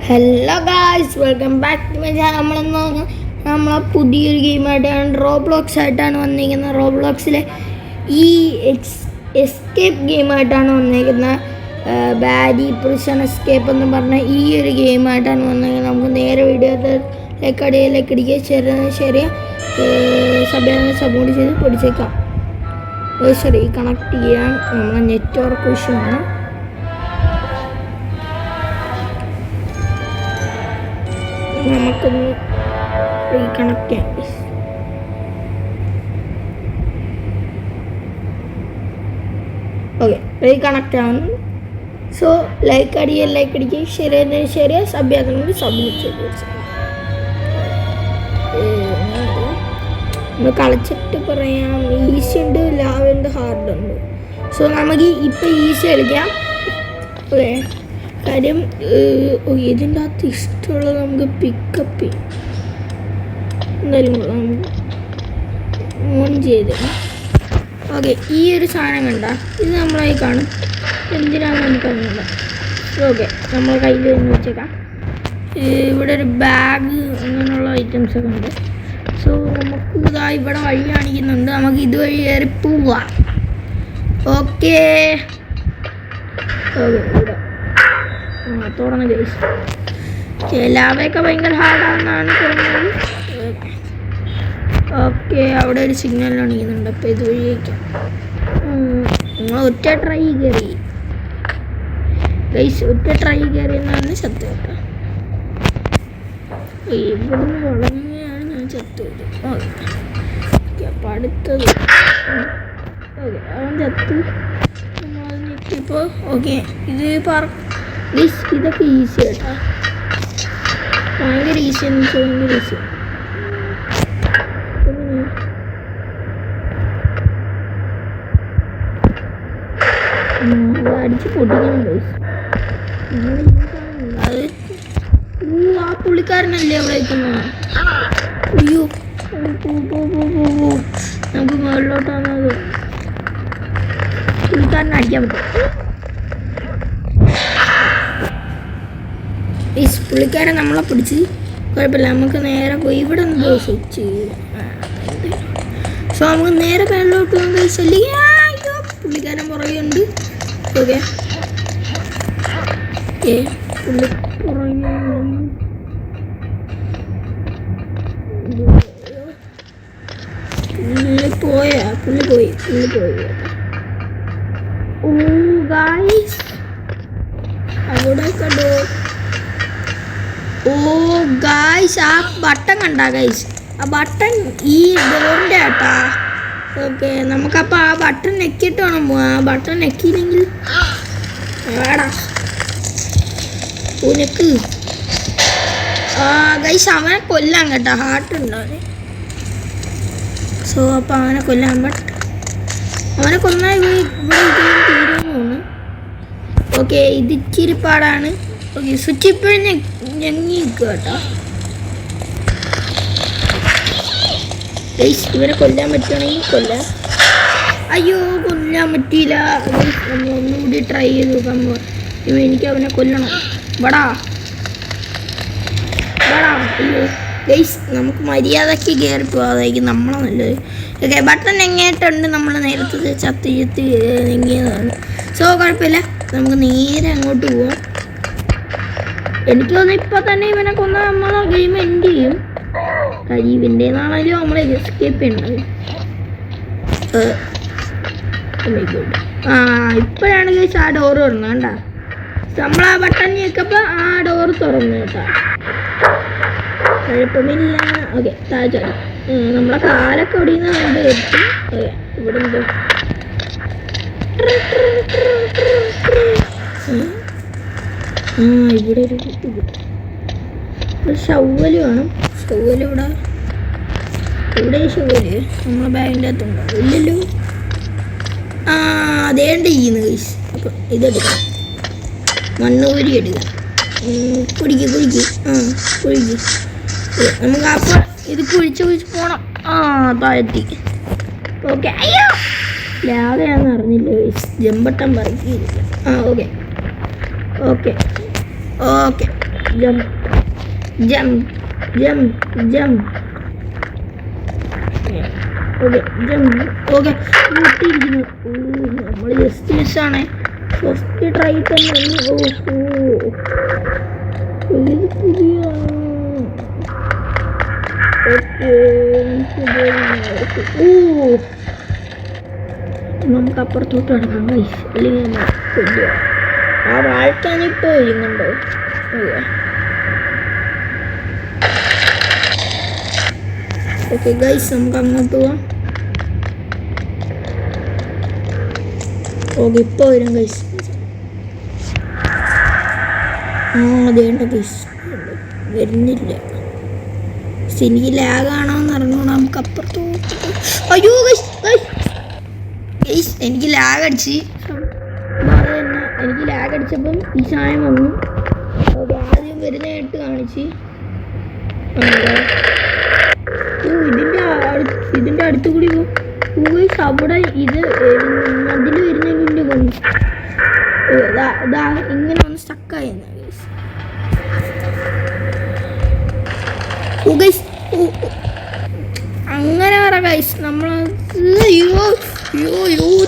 Hello guys, welcome back to my channel. നമ്മളെ പുതിയൊരു ഗെയിമായിട്ടാണ് Roblox ആയിട്ടാണ് വന്നിരിക്കുന്നത്. റോബ്ലോക്സിലെ ഈ എസ്കേപ്പ് ഗെയിമായിട്ടാണ് വന്നിരിക്കുന്നത്. ബാരി പ്രിസൺ എസ്കേപ്പ് എന്ന് പറഞ്ഞ ഈ ഒരു ഗെയിമായിട്ടാണ് വന്നിരിക്കുന്നത്. നമുക്ക് നേരെ വീഡിയോയിലേക്ക് അടിക്കുക. ചെറിയ സബോർഡ് ചെയ്ത് പിടിച്ചേക്കാം. ശരി, കണക്ട് ചെയ്യാൻ നമ്മളെ നെറ്റ്വർക്ക് ഇഷ്യൂ ആണ്. നമുക്കൊന്ന് റീകണക്ട് ചെയ്യാം. ഓക്കെ, റീകണക്ട് ആവുന്നു. സോ ലൈക്ക് അടിക്കുക, ശരിയാ സബ് ആക്കുന്നുണ്ട്, സബ്മിറ്റ് ചെയ്ത് വെച്ചാൽ നമ്മൾ കളിച്ചിട്ട് പറയാം. ഈസി ഉണ്ട്, ലാവ് ഉണ്ട്, ഹാർഡ് ഉണ്ട്. സോ നമുക്ക് ഇപ്പം ഈസി കളിക്കാം. ഓക്കെ, കാര്യം ഇതിൻ്റെ അകത്ത് ഇഷ്ടമുള്ളത് നമുക്ക് പിക്കപ്പ് ചെയ്യാം. എന്തായാലും നമുക്ക് ഓൺ ചെയ്ത്. ഓക്കെ, ഈ ഒരു സാധനം കണ്ട, ഇത് നമ്മളായി കാണും. എന്തിനാണെന്ന് നമുക്കറിയില്ല. ഓക്കെ, നമ്മൾ കയ്യിൽ നിന്ന് വെച്ചേക്കാം. ഇവിടെ ഒരു ബാഗ് അങ്ങനെയുള്ള ഐറ്റംസൊക്കെ ഉണ്ട്. സോ നമുക്ക് ഇതാ ഇവിടെ വഴി കാണിക്കുന്നുണ്ട്. നമുക്ക് ഇതുവഴി കയറി പോവാം. ഓക്കെ ഇവിടെ തുറന്ന് ഗൈസ്. ലാവയൊക്കെ ഭയങ്കര ഹാർഡാണെന്നാണ് പറഞ്ഞത്. ഓക്കെ, അവിടെ ഒരു സിഗ്നൽ കാണിക്കുന്നുണ്ട്. അപ്പോൾ ഇത് വഴിയേക്കാം. ഒറ്റ ട്രൈ കയറി ഗൈസ്, ഒറ്റ ട്രൈ കയറി എന്നാണ് ചത്തു കേട്ടോ. ഇവിടുന്ന് വളഞ്ഞാണ് ഞാൻ ചത്തുപോയത്. ഓക്കെ, അപ്പം അടുത്തത്. ഓക്കെ, അവൻ ചത്തു. നമ്മൾ ഞെട്ടിപ്പോൾ ഓക്കെ, ഇത് ഇതൊക്കെ ഈസി കേട്ടോ. ഭയങ്കര ഈസി എന്ന് വെച്ചാൽ ഭയങ്കര ഈസി. അത് അടിച്ച് പൊട്ടിക്കണം ഗൈസ്. അത് ആ പുള്ളിക്കാരനല്ലേ അവിടെ വയ്ക്കുന്നത്. അയ്യോ, നമുക്ക് മുകളിലോട്ടാണ് അത്. പുള്ളിക്കാരനെ അടിക്കാൻ പറ്റും. ഈ പുള്ളിക്കാരൻ നമ്മളെ പിടിച്ച് കുഴപ്പമില്ല. നമുക്ക് നേരെ പോയി ഇവിടെ നിന്ന് സ്വിച്ച്. സോ നമുക്ക് നേരെ മേളിലോട്ട് പോകാൻ കഴിച്ചല്ലേ. അയ്യോ, പുള്ളിക്കാരൻ പുറകെയുണ്ട്. ഓക്കെ, പുള്ളി പുറകെ പുള്ളി പോയി. ഓ ഗായ്സ്, അവിടെ കണ്ടോ. ഓ ഗായ്സ്, ആ ബട്ടൺ കണ്ടാ ഗൈസ്? ആ ബട്ടൺ ഈ ഡോറിൻ്റെ ആട്ടാ. ഓക്കെ, നമുക്കപ്പോൾ ആ ബട്ടൺ നെക്കിയിട്ട് വേണം പോവാൻ. ആ ബട്ടൺ നെക്കിയില്ലെങ്കിൽ വേടാ നെക്ക്. ആ ഗൈസ്, അവനെ കൊല്ലാൻ കേട്ടോ, ഹാർട്ട് ഉണ്ടാവും. സോ അപ്പോൾ അവനെ കൊല്ലാൻ അവനെ കൊന്നാൽ ഇവിടെ തീരുമെന്ന് തോന്നുന്നു. ഓക്കെ, ഇത് ഇച്ചിരി പാടാണ്. ഓക്കെ, സ്വിച്ച് ഇപ്പോഴും ഞെങ്ങി നിൽക്കുക കേട്ടോ. ഗൈസ്, ഇവരെ കൊല്ലാൻ പറ്റുകയാണെങ്കിൽ കൊല്ലാം. അയ്യോ, കൊല്ലാൻ പറ്റിയില്ല. നമ്മൾ ഒന്നുകൂടി ട്രൈ ചെയ്ത് നോക്കാൻ പോവാം. എനിക്ക് അവനെ കൊല്ലണം. വടാ. അയ്യോ ഗൈസ്, നമുക്ക് മര്യാദയ്ക്ക് കയറി പോകാതായിരിക്കും നമ്മളെ നല്ലത്. ഓക്കെ, ബട്ടൺ എങ്ങേട്ടുണ്ട് നമ്മൾ നേരത്തെ ചത്തി നീങ്ങിയതാണ്. സോ കുഴപ്പമില്ല, നമുക്ക് നേരെ അങ്ങോട്ട് പോവാം. എനിക്ക് തോന്നുന്നു ഇപ്പം തന്നെ ഇവനെ കൊന്ന നമ്മൾ ഗെയിം എൻഡ് ചെയ്യും. കരീവിൻ്റെന്നാണല്ലോ നമ്മൾ എസ്കേപ്പ് ചെയ്യണത്. ഇപ്പോഴാണ് ഗൈസ് ആ ഡോറ് തുറന്നത് കണ്ടാ. നമ്മൾ ആ ബട്ടൺ ഞെക്കപ്പോൾ ആ ഡോറ് തുറന്നു കേട്ടാ. കുഴപ്പമില്ല. ഓക്കെ, താഴെ നമ്മളെ കാലൊക്കെ ഒടിയുന്ന കണ്ട് കിട്ടും. ഓക്കെ, ഇവിടെ എന്തോ ഇവിടെ ഒരു ഷവ്വല് വേണം. ഷവ്വല് ഇവിടെ ഷവ്വല് നമ്മളെ ബാഗിൻ്റെ അകത്തുണ്ടോ? ഇല്ലല്ലോ. അതേണ്ട ചെയ്യുന്നു ഗൈസ്. അപ്പം ഇതെടുക്കാം, മണ്ണ് കോരി എടുക്കാം. കുടിക്ക് നമുക്ക് അപ്പോൾ ഇത് കുഴിച്ച് പോകണം. താഴെത്തി. ഓക്കെ. അയ്യോ ലാവയാന്ന് അറിഞ്ഞില്ല ഗൈസ്. ജമ്പട്ടം പറക്കിയില്ല. Okay okay okay. Jump jump jump jump. Okay jump. Okay മുട്ടിയിരിക്കുന്നു. നമ്മൾ ജസ്റ്റ് മിസ്സാണ്. ഫസ്റ്റ് ട്രൈ തന്നെ. ഇത് പുതിയ. നമുക്ക് അപ്പുറത്തോട്ട് കിടക്കാം ഗൈസ്. അല്ലെങ്കിൽ ആ വാഴക്കാനിപ്പോൾ വരുന്നുണ്ടോ? ഓക്കെ ഗൈസ് നമുക്ക് അങ്ങോട്ട് പോവാം. ഓക്കെ ഇപ്പോൾ വരും ഗൈസ്. അതേണ്ട ഗൈസ് വരുന്നില്ല. എനിക്ക് ലാഗാണോ എന്ന് അറിഞ്ഞോളൂ. നമുക്ക് അപ്പുറത്തോട്ട്. അയ്യോ ഗൈസ് ഗൈസ് എനിക്ക് ലാഗ് അടിച്ച്. അത് തന്നെ എനിക്ക് ലാഗ് അടിച്ചപ്പം ഈ സാധനം വന്നു. ഓക്കെ ആദ്യം വരുന്നതായിട്ട് കാണിച്ച്. ഇതിൻ്റെ അടുത്ത് കൂടി ഗൈസ് അവിടെ ഇത് അതിൽ വരുന്നതിൻ്റെ കൊണ്ടു ഇങ്ങനെ ഒന്ന് സ്റ്റക്കായിരുന്നു ഗൈസ്. അങ്ങനെ പറ ഗൈസ്. നമ്മൾ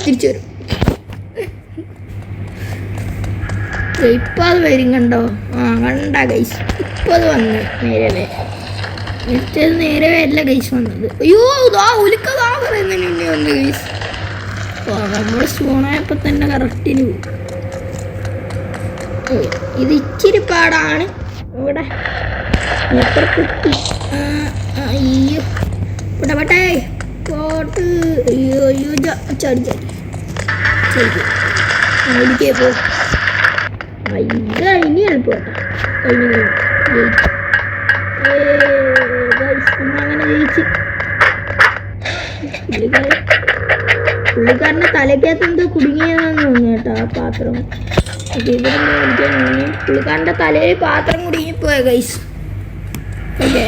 തിരിച്ചു വരും. ഇപ്പം അത് വരും കണ്ടോ? കണ്ട ഗൈസ് ഇപ്പം അത് വന്നു നേരവേ. മറ്റേത് നേരവേ അല്ല ഗൈസ് വന്നത്. അയ്യോ ഉലിക്കതാ പറയുന്നതിന് മുന്നേ വന്നു ഗൈസ്. നമ്മൾ സ്പൂണായപ്പോൾ തന്നെ കറക്റ്റിന് പോയി. ഇത് ഇച്ചിരി പാടാണ്. ഇവിടെ എത്ര കുട്ടി. അയ്യോ പെട്ടെ പോട്ട്. അയ്യോ ചടി ഇരിക്കേ പോ. ഇത് ഇനി എളുപ്പട്ടോ. അങ്ങനെ ജയിച്ച്. പുള്ളിക്കാരൻ്റെ തലയ്ക്കകത്ത് എന്തോ കുടുങ്ങിയതാന്ന് തോന്നുന്നു കേട്ടോ ആ പാത്രം. പുള്ളിക്കാരൻ്റെ തലയിൽ പാത്രം കുടുങ്ങിപ്പോയ ഗൈസ്. ഓക്കെ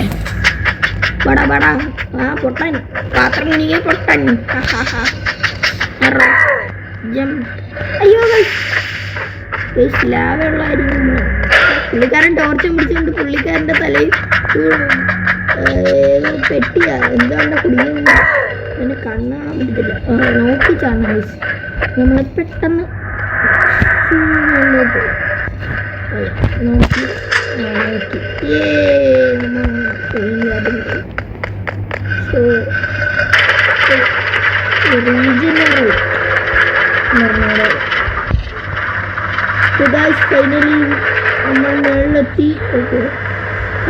പടാ പൊട്ടാൻ പാത്രം കുടുങ്ങിയ പൊട്ടാൻ. അയ്യോ ഗൈസ് ലാഭമുള്ളായിരിക്കും. പുള്ളിക്കാരൻ ടോർച്ചും പിടിച്ചുകൊണ്ട് പുള്ളിക്കാരൻ്റെ തലയിൽ പെട്ടിയാ എന്തുകൊണ്ട് കുടുങ്ങിയ അതിന് കണ്ണ് കാണാൻ പറ്റത്തില്ല. നോക്കിച്ചാണ് ഗൈസ്. നമ്മൾ പെട്ടെന്ന് നോക്കി ഫൈനലി നമ്മൾ മുകളിലെത്തി. ഓക്കെ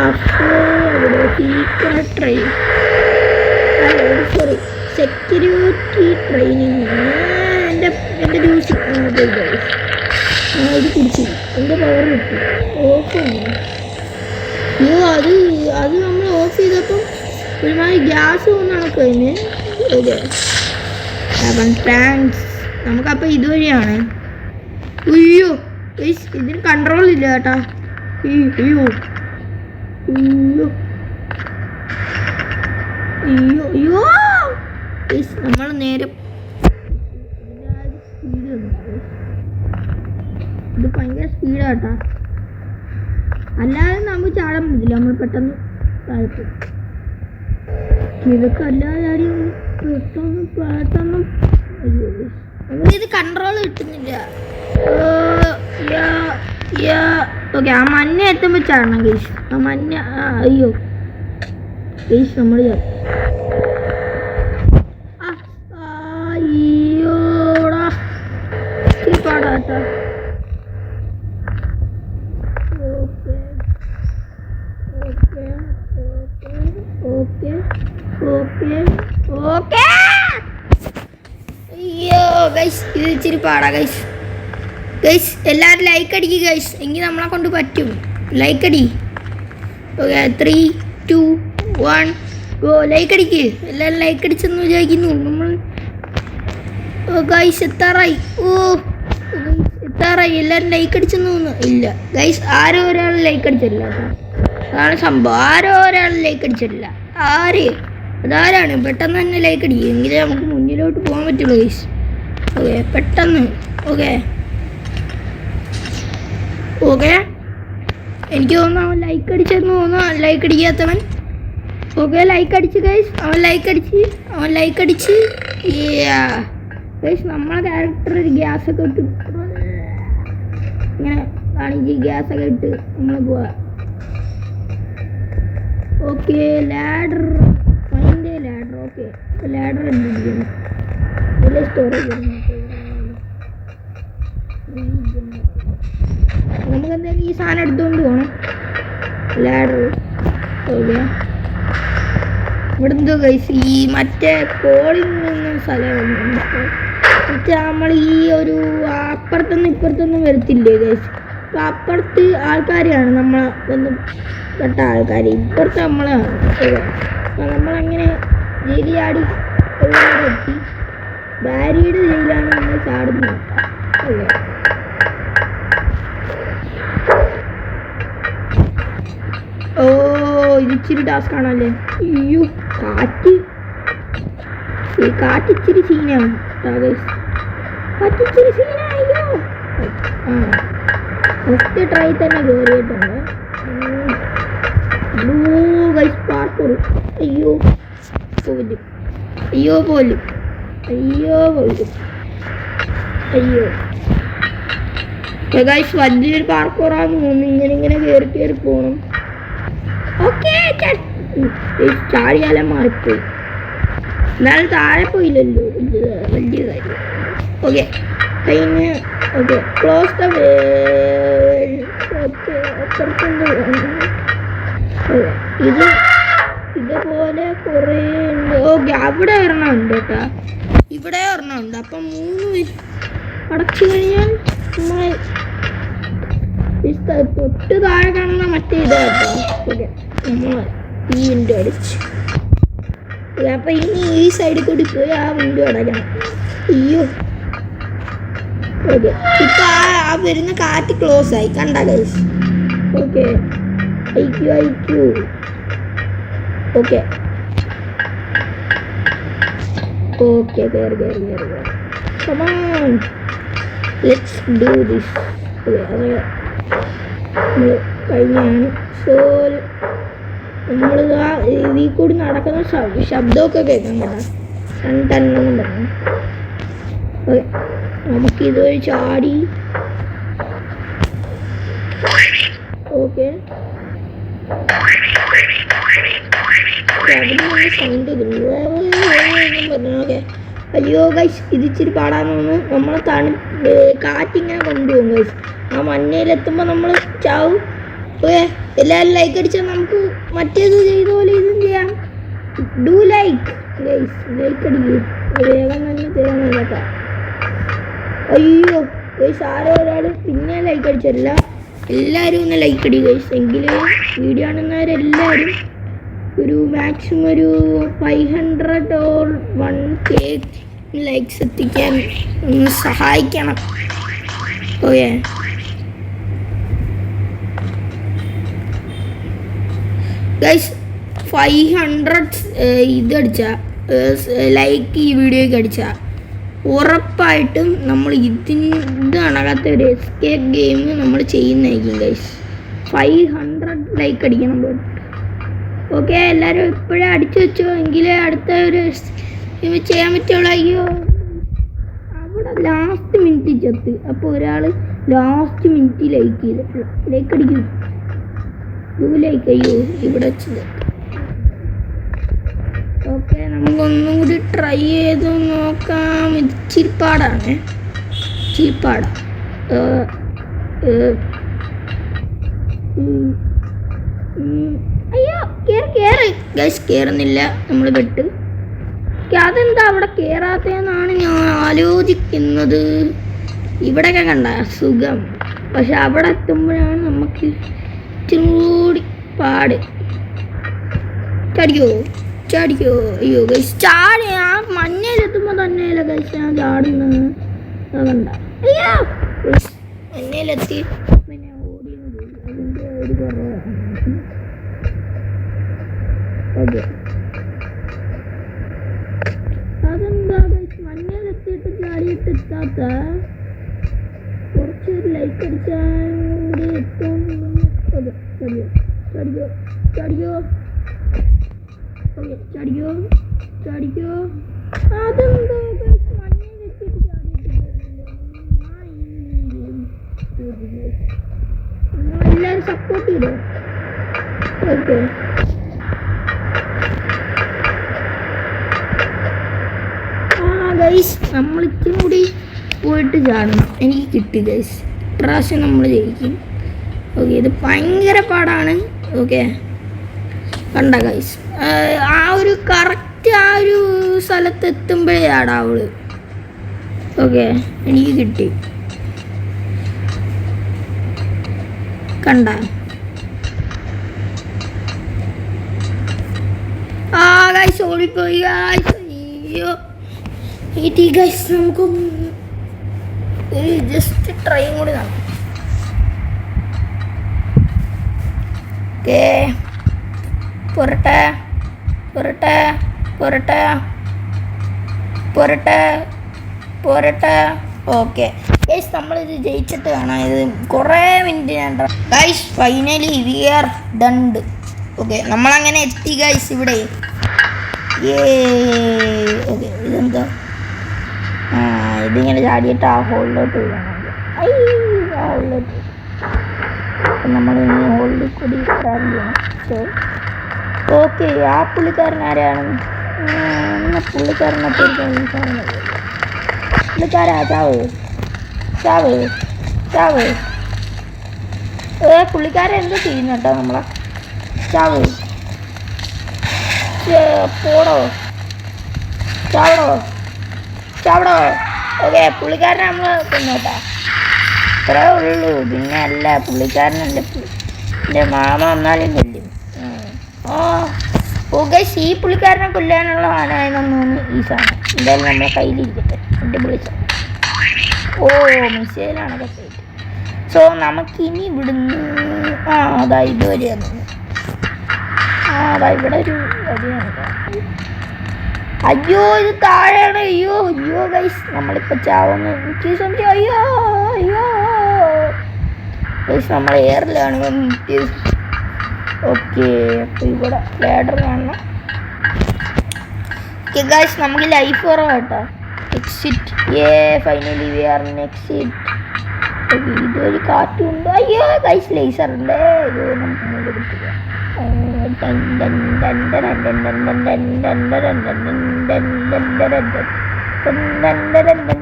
അപ്പോൾ അവിടെ secret train sorry security training. എൻ്റെ ജ്യൂസ് ഇത് കുടിച്ചു. എൻ്റെ പവർ കിട്ടി. ഓഫ് അയ്യോ അത് നമ്മൾ ഓഫ് ചെയ്തപ്പം ഒരുമാതിരി ഗ്യാസ് ഒന്നാണ് കഴിഞ്ഞ്. ഓക്കെ അപ്പം താങ്ക്സ്. നമുക്കപ്പോൾ ഇതുവഴിയാണ്. അയ്യോ ഇതിന് കൺട്രോൾ ഇല്ല കേട്ടാ. അയ്യോ അയ്യോ അയ്യോ അയ്യോ നമ്മൾ നേരെ ഇത് ഭയങ്കര സ്പീഡാട്ടാ. അല്ലാതെ നമുക്ക് ചാടാൻ പറ്റില്ല. നമ്മൾ പെട്ടെന്ന് താഴ്ത്തു. ഇതൊക്കെ അല്ലാതെ പെട്ടെന്ന് അയ്യോ ഇത് കൺട്രോൾ കിട്ടുന്നില്ല. ഓക്കെ ആ മഞ്ഞ എത്തുമ്പോൾ ചാടണം ഗൈസ്. ആ മഞ്ഞ അയ്യോ ഗൈസ് നമ്മൾ അയ്യോടാ പാടാട്ടാ. Okay okay okay okay okay. അയ്യോ ഗൈസ് ഇത് ഇച്ചിരി പാടാ ഗൈസ്. ഗൈസ് എല്ലാവരും ലൈക്ക് അടിക്കുക ഗൈസ്. എങ്കിൽ നമ്മളെ കൊണ്ട് പറ്റും. ലൈക്ക് അടി. Okay 3 2 1 go. ലൈക്ക് അടിക്ക്. എല്ലാവരും ലൈക്ക് അടിച്ചെന്ന് വിചാരിക്കുന്നു. നമ്മൾ ഗൈസ് എത്താറായി. എത്താറായി. എല്ലാവരും ലൈക്ക് അടിച്ചെന്ന് തോന്നുന്നു. ഇല്ല ഗൈസ് ആരോ ഒരാൾ ലൈക്ക് അടിച്ചില്ല. അതാണ് സംഭവം. ആരോ ഒരാൾ ലൈക്ക് അടിച്ചില്ല. അതാരാണ്? പെട്ടെന്ന് തന്നെ ലൈക്ക് അടിക്കും. എങ്കിലേ നമുക്ക് മുന്നിലോട്ട് പോകാൻ പറ്റുള്ളൂ ഗൈസ്. ഓക്കെ പെട്ടെന്ന്. ഓക്കെ ഓക്കെ എനിക്ക് തോന്നുന്നു അവൻ ലൈക്ക് അടിച്ചെന്ന് തോന്നുന്നു. ലൈക്ക് അടിക്കാത്തവൻ. ഓക്കെ ലൈക്ക് അടിച്ച് ഗൈസ്. അവൻ ലൈക്ക് അടിച്ച് ഗൈസ്. നമ്മളെ ക്യാരക്ടർ ഒരു ഗ്യാസൊക്കെ ഇട്ട് ഇങ്ങനെ കാണിച്ച് ഗ്യാസൊക്കെ ഇട്ട് നമ്മൾ പോവാ. Okay ladder find ladder. Okay ladder കണ്ടിരിക്കുന്നു. വലിയ സ്റ്റോറേജ് നമുക്ക് എന്തായാലും ഈ സാധനം എടുത്തുകൊണ്ട് പോകണം. ലാഡർ. ഓക്കെ ഇവിടെ എന്തോ ഗൈസ് ഈ മറ്റേ കോളിൽ നിന്ന് സ്ഥലമാണ്. മറ്റേ നമ്മൾ ഈ ഒരു അപ്പുറത്തൊന്നും ഇപ്പുറത്തൊന്നും വരത്തില്ലേ ഗൈസ്. അപ്പം അപ്പുറത്ത് ആൾക്കാരെയാണ് നമ്മളെ ബന്ധപ്പെട്ട ആൾക്കാർ, ഇപ്പുറത്ത് നമ്മളാണ്. അപ്പം നമ്മളങ്ങനെ ജയിലാടി എത്തി. ഭാര്യയുടെ ജയിലാണ് നമ്മൾ ചാടുന്നത്. ഓ ഇത് ഇച്ചിരി ടാസ്ക് ആണല്ലേ. അയ്യോ കാറ്റ്. ഈ കാറ്റ് ഇച്ചിരി സീനാണ്. കാറ്റിച്ചിരി സീനായോ. ആ ഫസ്റ്റ് ട്രൈ തന്നെ കയറിയിട്ടുണ്ട്. പാർക്കൂർ. അയ്യോ പോലും. ഗൈസ് വലിയൊരു പാർക്കൂറാന്ന് തോന്നുന്നു. ഇങ്ങനെ കയറി പോകണം. ഓക്കെ ചാടിയാലും മാറിപ്പോയി. എന്നാലും താഴെ പോയില്ലല്ലോ, വലിയ കാര്യം. ഓക്കെ കഴിഞ്ഞ്. Okay close the world. Okay ഇതുപോലെ കുറേ ഉണ്ട്. ഓക്കെ അവിടെ ഒരെണ്ണമുണ്ട് കേട്ടോ. ഇവിടെ ഒരെണ്ണമുണ്ട്. അപ്പം 3 അടച്ചു കഴിഞ്ഞാൽ തൊട്ട് താഴെ കാണുന്ന മറ്റേ ഇതാട്ടോ. ഓക്കെ നമ്മൾ ഈ വിൻഡോ അടിച്ച്. അപ്പം ഇനി ഈ സൈഡിൽ കൂടി പോയി ആ വിൻഡോ അടയ്ക്കണം. അയ്യോ ഓക്കെ ഇപ്പം ആ വരുന്ന കാറ്റ് ക്ലോസ് ആയി കണ്ട ഗൈസ്. ഓക്കെ അയക്കൂ. ഓക്കെ കയറി. Come on, let's do this. അത് കഴിഞ്ഞാണ്. സോ നമ്മൾ ഇതിൽ കൂടി നടക്കുന്ന ശബ്ദമൊക്കെ കേൾക്കാം കേട്ടോ. ടണ്ണെന്നും പറഞ്ഞു. ഓക്കെ നമുക്കിതുവഴി ചാടി. ഓക്കെ സൗണ്ട് പറഞ്ഞു. ഓക്കെ അയ്യോ ഗൈസ് ഇത് ഇച്ചിരി പാടാന്ന് തോന്നുന്നു. നമ്മളെ കാറ്റിങ്ങനെ കൊണ്ടുപോകും ഗൈസ്. ആ മഞ്ഞയിലെത്തുമ്പോൾ നമ്മൾ ചാവും. ഓക്കെ എല്ലാവരും ലൈക്ക് അടിച്ചാൽ നമുക്ക് മറ്റേത് ചെയ്ത പോലെ ഇതും ചെയ്യാം. Do like guys. ലൈക്ക് അടിക്കും വേഗം തന്നെ ചെയ്യാൻ കേട്ടോ. അയ്യോ ഗൈസ് ആരോ ഒരാൾ പിന്നെ ലൈക്ക് അടിച്ചല്ല. എല്ലാവരും ഒന്ന് ലൈക്ക് അടി ഗൈസ്. എങ്കിലും വീഡിയോ കാണുന്നവരെല്ലാവരും ഒരു മാക്സിമം ഒരു 500 or 1K ലൈക്സ് എത്തിക്കാൻ ഒന്ന് സഹായിക്കണം. ഓക്കെ ഗൈസ് 500 ഇതടിച്ച ലൈക്ക് ഈ വീഡിയോയ്ക്ക് അടിച്ചാൽ ഉറപ്പായിട്ടും നമ്മൾ ഇതിനകത്ത ഒരു എസ്കേപ്പ് ഗെയിം നമ്മൾ ചെയ്യുന്നതായിരിക്കും ഗൈസ്. 500 ലൈക്ക് അടിക്കണം. ഓക്കെ എല്ലാവരും ഇപ്പോഴേ അടിച്ചു വെച്ചോ, എങ്കിലേ അടുത്ത ഒരു ചെയ്യാൻ പറ്റുള്ളൂ. അയ്യോ അവിടെ ലാസ്റ്റ് മിനിറ്റ് ചത്ത്. അപ്പോൾ ഒരാൾ ലാസ്റ്റ് മിനിറ്റ് ലൈക്ക് ചെയ്തിട്ടുള്ള ലൈക്ക് അടിക്കും. ലൈക്ക് അയ്യോ ഇവിടെ വെച്ചത്. ഓക്കെ നമുക്കൊന്നും കൂടി ട്രൈ ചെയ്ത് നോക്കാം. ഇത് ചിരിപ്പാടാണ്. അയ്യോ കേറി ഗൈസ്. കയറുന്നില്ല നമ്മൾ പെട്ട്. അതെന്താ അവിടെ കയറാത്തതെന്നാണ് ഞാൻ ആലോചിക്കുന്നത്. ഇവിടെയൊക്കെ കണ്ട സുഖം, പക്ഷെ അവിടെ എത്തുമ്പോഴാണ് നമുക്ക് ഇച്ചിരി പാട്. ചാടിക്കോ അയ്യോ ഗൈസ് ചാടി. ആ മഞ്ഞയിലെത്തുമ്പോൾ തന്നെയല്ല ഗൈസ് ഞാൻ ചാടുന്നത്. കണ്ട അയ്യോ മഞ്ഞയിലെത്തി പിന്നെ ഓടിയത്. അതിൻ്റെ ഒരു കുറവാണ്. ഓക്കെ അതെന്താ ചാടിയിട്ട് എത്താത്ത കുറച്ചൊരു ലൈക്ക് അടിച്ചാൽ കൂടി എത്താൻ ചാടിക്കോ ചാടിക്കോ ഓക്കെ ചാടിക്കോ ചാടിക്കോ അതെന്തോ മണ്ണിൽ വെച്ചിട്ട് ചാടിയിട്ട് എല്ലാവരും സപ്പോർട്ട് ചെയ്തോ ഓക്കെ ഗൈസ് നമ്മൾ ഇത്തിരി കൂടി പോയിട്ട് ചാടണം എനിക്ക് കിട്ടി ഗൈസ് ഇപ്രാവശ്യം നമ്മൾ ജയിക്കും ഓക്കെ ഇത് ഭയങ്കര പാടാണ് ഓക്കെ കണ്ട ഗൈസ് ആ ഒരു കറക്റ്റ് ആ ഒരു സ്ഥലത്ത് എത്തുമ്പോഴേ ചാടാവുള്ളൂ ഓക്കെ എനിക്ക് കിട്ടി കണ്ട ആ ഗൈസ് ഓടിപ്പോയി ഗൈസ് അയ്യോ ഇനി ഗൈസ് നമുക്ക് ജസ്റ്റ് ട്രൈയും കൂടി നടക്കും ഓക്കേ പോരട്ടെ പോരട്ടെ പോരട്ടെ പോരട്ടെ പോരട്ടെ ഓക്കെ ഗൈസ് നമ്മളിത് ജയിച്ചിട്ട് കാണാം ഇത് കുറേ മിനിറ്റ് ഞാൻ guys finally we are done okay നമ്മളങ്ങനെ എത്തി ഗൈസ് ഇവിടെ ഓക്കെ ഇതെന്താ ഇതിങ്ങനെ ചാടിയിട്ട് ആ ഹോളിലോട്ട് വീഴണം ആ ഹോളിലോട്ട് അപ്പം നമ്മൾ ഇനി ഹോളിൽ കൂടി ട്രാവൽ ചെയ്യണം സോ ഓക്കെ ആ പുള്ളിക്കാരൻ ആരാണ് പുള്ളിക്കാരനെ പുള്ളിക്കാരാ ചാവ് ചാവ് ചാവ് പുള്ളിക്കാരൻ എന്തോ ചെയ്യുന്നു കേട്ടോ നമ്മളെ ചാവ് പോടോ ചാവടോ ചാവടോ ഓക്കെ പുള്ളിക്കാരനെ നമ്മൾ കൊന്നോട്ടാ ഇത്രേ ഉള്ളൂ പിന്നെ അല്ല പുള്ളിക്കാരനല്ല എൻ്റെ മാമ വന്നാലും കൊല്ലും ഗൈസ് ഈ പുള്ളിക്കാരനെ കൊല്ലാനുള്ള സാധനമായെന്ന് തോന്നുന്നു ഈ സാധനം എന്തായാലും നമ്മളെ കയ്യിലിരിക്കട്ടെ അടിപൊളി സാധനം മിസൈലാണ് കപ്പയിട്ട് സോ നമുക്കിനി ഇവിടുന്ന് അതാ ഇതുവരെയാണ് അതാ ഇവിടെ ഒരു വഴിയാണ് അയ്യോ ഇത് താഴെയാണ് അയ്യോ അയ്യോ ഗൈസ് നമ്മളിപ്പോൾ ചാവുന്നു എനിക്ക് സംശയം അയ്യോ അയ്യോ ഗൈസ് നമ്മൾ എയറിലാണ് ഓക്കെ അപ്പോൾ ഇവിടെ ലാഡർ കാണണം ഓക്കെ ഗൈസ് നമുക്ക് ലൈഫ് കുറവാട്ടോ exit finally we are exit ഇതൊരു കാറ്റുണ്ട് അയ്യോ ഗൈസ് ലേസർ ഉണ്ട് അയ്യോ നമുക്ക് പിടിക്കുക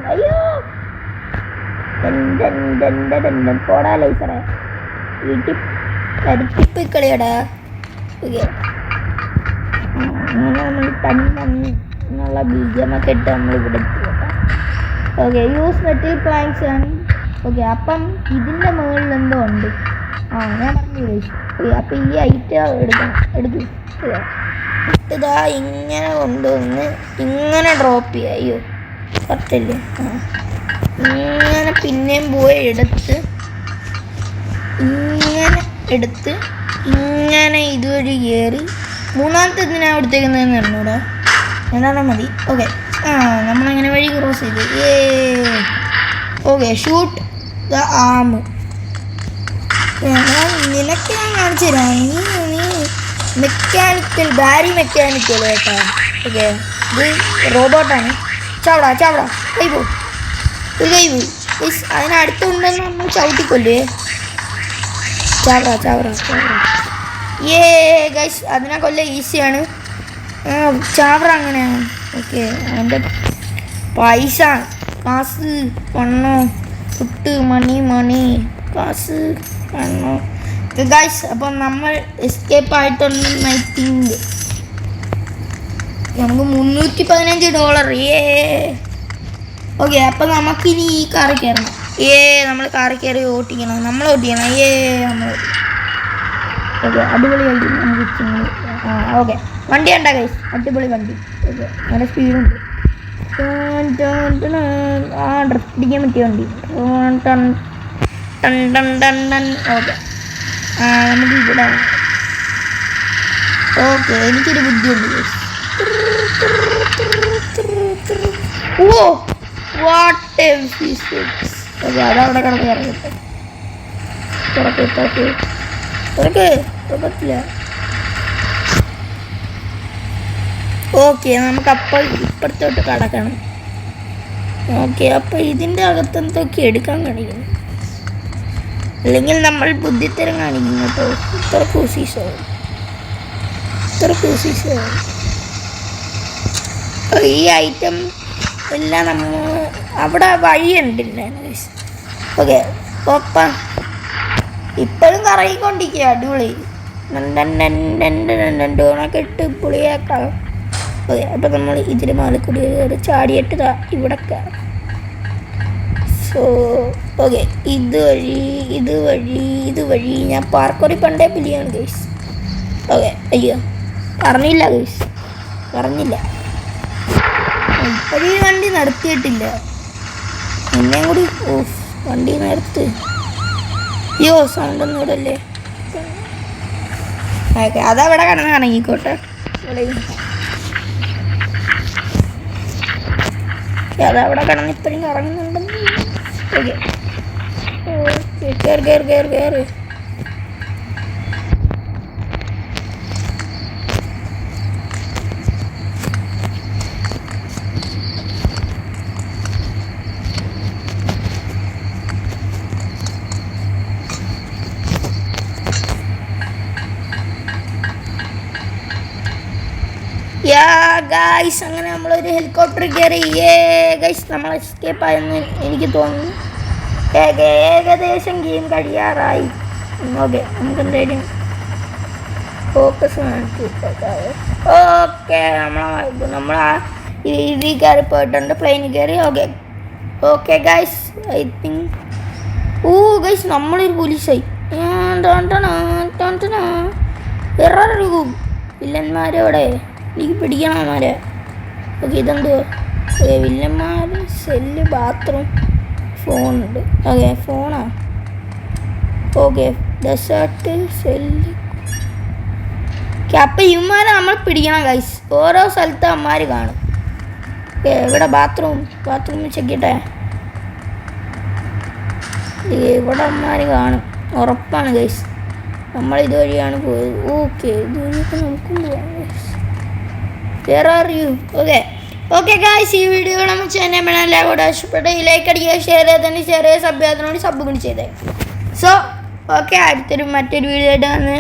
അയ്യോ പോടാ ലൈസറെ വീട്ടിൽ പരുത്തിപ്പോയി കളിയടാ ഓക്കെ അങ്ങനെ നമ്മൾ എന്നുള്ള ബീജമൊക്കെ ഇട്ട് നമ്മൾ ഇവിടെ എത്തി കേട്ടോ ഓക്കെ യൂസ് മെറ്റൽ പ്ലാങ്ക്സ് ആണ് ഓക്കെ അപ്പം ഇതിൻ്റെ മുകളിൽ എന്തോ ഉണ്ട് ഞാൻ പറഞ്ഞു ഓക്കെ അപ്പം ഈ ഐറ്റം എടുക്കും ഇതാ ഇങ്ങനെ കൊണ്ടുവന്ന് ഇങ്ങനെ ഡ്രോപ്പ് ചെയ്യുക അയ്യോ കറക്റ്റല്ലേ ഇങ്ങനെ പിന്നെയും പോയി എടുത്ത് ഇങ്ങനെ എടുത്ത് ഇങ്ങനെ ഇതുവഴി കയറി മൂന്നാമത്തെ ഇതിനാണ് എടുത്തേക്കുന്നതെന്ന് പറഞ്ഞൂടാ എന്നാണ് മതി ഓക്കെ നമ്മളങ്ങനെ വഴി ക്രോസ് ചെയ്ത് ഓക്കെ ഷൂട്ട് ദ ആം നിനക്ക് ഞാൻ കാണിച്ചു തരാം നീ മെക്കാനിക്കൽ ബാരി മെക്കാനിക്കൽ കേട്ടോ ഓക്കെ ഇത് റോബോട്ടാണ് ചാവടാ ചാവടാ കൈ പോ ഒരു കൈ പോയി അതിനടുത്തുണ്ടെന്ന് നമ്മൾ ചവിട്ടിക്കൊല്ലേ ചാവടാ ചാവടാ ചാവടാ ഗൈസ് അതിനെ കൊല്ല ഈസിയാണ് ചാവറ അങ്ങനെയാണ് ഓക്കെ അതിൻ്റെ പൈസ കാസ് പണം പുട്ട് മണി കാസ് പണം ഗൈസ് അപ്പം നമ്മൾ എസ്കേപ്പ് ആയിട്ടുണ്ടെന്ന് ഐ തിങ്ക് നമുക്ക് $315 ഓക്കെ അപ്പം നമുക്കിനി ഈ കാറിൽ കയറണം നമ്മൾ കാറിൽ കയറി ഓട്ടിക്കണം നമ്മൾ ഓട്ടിക്കണം നമ്മൾ ഓക്കെ അടിപൊളിയായിട്ട് നമുക്ക് ഓക്കെ വണ്ടി ഉണ്ടോ ഗൈസ് അടിപൊളി വണ്ടി ഓക്കെ നല്ല സ്പീഡുണ്ട് ഡ്രിഫ്റ്റ് അടിക്കാൻ പറ്റിയ വണ്ടി ഓക്കെ നമുക്ക് ഇവിടെ ഓക്കെ എനിക്കൊരു ബുദ്ധിയുണ്ട് guys what a physics. Okay അതവിടെ കിടന്ന് ഇറങ്ങട്ടെ. പറ്റില്ല. ഓക്കെ നമുക്കപ്പോൾ ഇപ്പുറത്തോട്ട് കടക്കണം. ഓക്കെ അപ്പോൾ ഇതിൻ്റെ അകത്തെന്തൊക്കെ എടുക്കാൻ കാണിക്കുന്നു, അല്ലെങ്കിൽ നമ്മൾ ബുദ്ധിത്തരം കാണിക്കും കേട്ടോ. ഇത്ര കൂസീസോ ഈ ഐറ്റം എല്ലാം നമ്മൾ അവിടെ വഴിയുണ്ടില്ല. ഓക്കെ ഒപ്പ ഇപ്പോഴും കറങ്ങിക്കൊണ്ടിരിക്കുക. അടിപൊളി ഡോണൊക്കെ ഇട്ട് പുളിയാക്കാം. ഓക്കെ അപ്പം നമ്മൾ ഇതിന് മാലിക്കൂടി കയറി ചാടിയിട്ട് ഇവിടെ കയറാം. സോ ഓക്കെ ഇതുവഴി ഞാൻ പാർക്കോറി പണ്ടേ പിടിയാണ് ഗൈസ്. ഓക്കെ അയ്യോ പറഞ്ഞില്ല ഗൈസ്, പറഞ്ഞില്ല. ഇപ്പോഴീ വണ്ടി നിർത്തിയിട്ടില്ല, എന്നെയും കൂടി വണ്ടി നിർത്ത്. അയ്യോ സൗണ്ട് ഒന്നും ഇടല്ലേ. ഓക്കെ അതവിടെ കിടന്ന് ഇറങ്ങിക്കോട്ടെ. അതവിടെ കിടന്ന് ഇപ്പോഴും കറങ്ങുന്നുണ്ടെന്ന്. ഓക്കെ കയറി. ഗൈസ് അങ്ങനെ നമ്മളൊരു ഹെലികോപ്റ്റർ കയറി. ഗൈസ് നമ്മൾ എസ്കേപ്പ് ആയെന്ന് എനിക്ക് തോന്നുന്നു. ഏകദേശം ഗെയിം കഴിയാറായി. ഓക്കെ നമുക്ക് എന്തായാലും ഫോക്കസ് ഓക്കെ നമ്മൾ ഇതിൽ കയറി പോയിട്ടുണ്ട്, പ്ലെയിനിൽ കയറി. Okay guys I think guys നമ്മളൊരു പോലീസായി. വേറൊരു വില്ലന്മാരോടെ എനിക്ക് പിടിക്കണം അവന്മാരെ. ഓക്കെ ഇതെന്തോ വില്ലന്മാർ സെല്ല് ബാത്റൂം ഫോണുണ്ട്. ഓക്കെ ഫോണാ. Okay desert cell. അപ്പം ഇവന്മാരെ നമ്മൾ പിടിക്കണം ഗൈസ്. ഓരോ സ്ഥലത്ത് അമ്മമാർ കാണും. ഇവിടെ ബാത്റൂമിൽ ചെക്കിട്ടെ. ഇവിടെ അമ്മമാർ കാണും ഉറപ്പാണ് ഗൈസ്. നമ്മൾ ഇതുവഴിയാണ് പോയത്. ഓക്കെ ഇതുവഴിയൊക്കെ നമുക്കും പോകാം ഗൈസ്. വേറെ അറിയൂ. ഓക്കെ ഗൈസ് ഈ വീഡിയോ നമ്മൾ ചാനൽ എല്ലാം കൂടെ ഇഷ്ടപ്പെട്ട ലൈക്ക് അടിക്കുക, ഷെയർ ചെയ്തതിന് സബ് കൂടി ചെയ്തേ. സോ ഓക്കെ മറ്റൊരു വീഡിയോ ആയിട്ട് വന്ന്